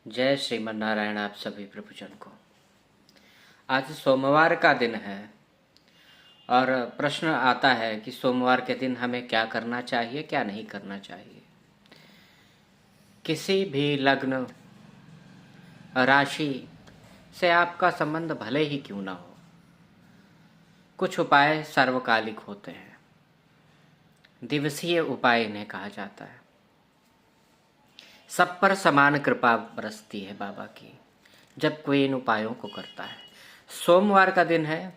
जय श्रीमन नारायण। आप सभी प्रभुजन को आज सोमवार का दिन है और प्रश्न आता है कि सोमवार के दिन हमें क्या करना चाहिए, क्या नहीं करना चाहिए। किसी भी लग्न राशि से आपका संबंध भले ही क्यों ना हो, कुछ उपाय सार्वकालिक होते हैं। दिवसीय उपाय इन्हें कहा जाता है। सब पर समान कृपा बरसती है बाबा की जब कोई इन उपायों को करता है। सोमवार का दिन है,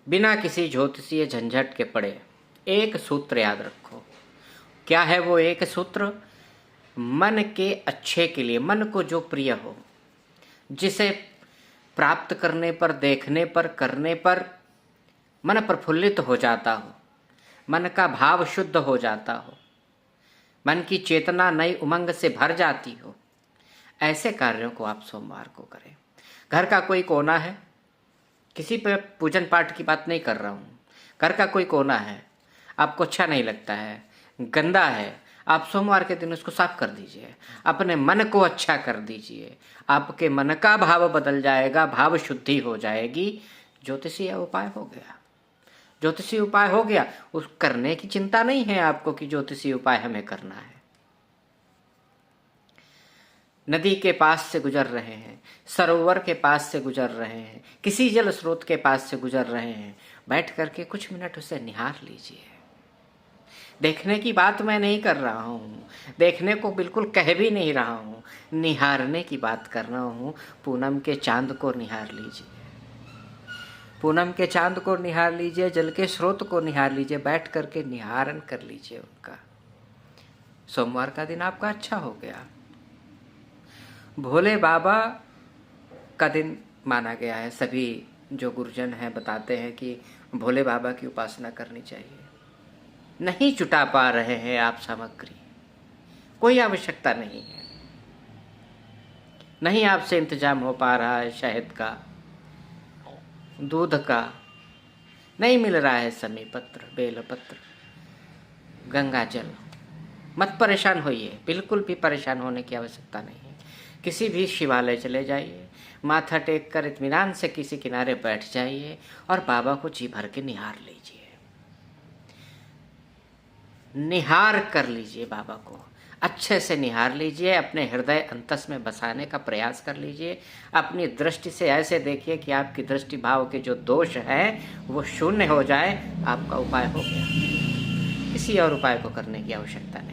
बिना किसी ज्योतिषीय झंझट के पड़े एक सूत्र याद रखो। क्या है वो एक सूत्र? मन के अच्छे के लिए, मन को जो प्रिय हो, जिसे प्राप्त करने पर, देखने पर, करने पर मन प्रफुल्लित हो जाता हो, मन का भाव शुद्ध हो जाता हो, मन की चेतना नई उमंग से भर जाती हो, ऐसे कार्यों को आप सोमवार को करें। घर का कोई कोना है, किसी पे पूजन पाठ की बात नहीं कर रहा हूँ, घर का कोई कोना है आपको अच्छा नहीं लगता है, गंदा है, आप सोमवार के दिन उसको साफ कर दीजिए। अपने मन को अच्छा कर दीजिए, आपके मन का भाव बदल जाएगा, भाव शुद्धि हो जाएगी। ज्योतिषीय उपाय हो गया, ज्योतिषीय उपाय हो गया। उस करने की चिंता नहीं है आपको कि ज्योतिषीय उपाय हमें करना है। नदी के पास से गुजर रहे हैं, सरोवर के पास से गुजर रहे हैं, किसी जल स्रोत के पास से गुजर रहे हैं, बैठ करके कुछ मिनट उसे निहार लीजिए। देखने की बात मैं नहीं कर रहा हूँ, देखने को बिल्कुल कह भी नहीं रहा हूँ, निहारने की बात कर रहा हूँ। पूनम के चांद को निहार लीजिए, पूनम के चांद को निहार लीजिए, जल के स्रोत को निहार लीजिए, बैठ करके निहारन कर लीजिए उनका। सोमवार का दिन आपका अच्छा हो गया। भोले बाबा का दिन माना गया है। सभी जो गुरुजन हैं बताते हैं कि भोले बाबा की उपासना करनी चाहिए। नहीं जुटा पा रहे हैं आप सामग्री, कोई आवश्यकता नहीं है, नहीं आपसे इंतजाम हो पा रहा है शहद का, दूध का, नहीं मिल रहा है समीपत्र, बेलपत्र, गंगा जल, मत परेशान होइए, बिल्कुल भी परेशान होने की आवश्यकता नहीं है। किसी भी शिवालय चले जाइए, माथा टेक कर इत्मीनान से किसी किनारे बैठ जाइए और बाबा को जी भर के निहार लीजिए, निहार कर लीजिए, बाबा को अच्छे से निहार लीजिए, अपने हृदय अंतस में बसाने का प्रयास कर लीजिए। अपनी दृष्टि से ऐसे देखिए कि आपकी दृष्टि भाव के जो दोष हैं वो शून्य हो जाए। आपका उपाय हो गया, किसी और उपाय को करने की आवश्यकता नहीं।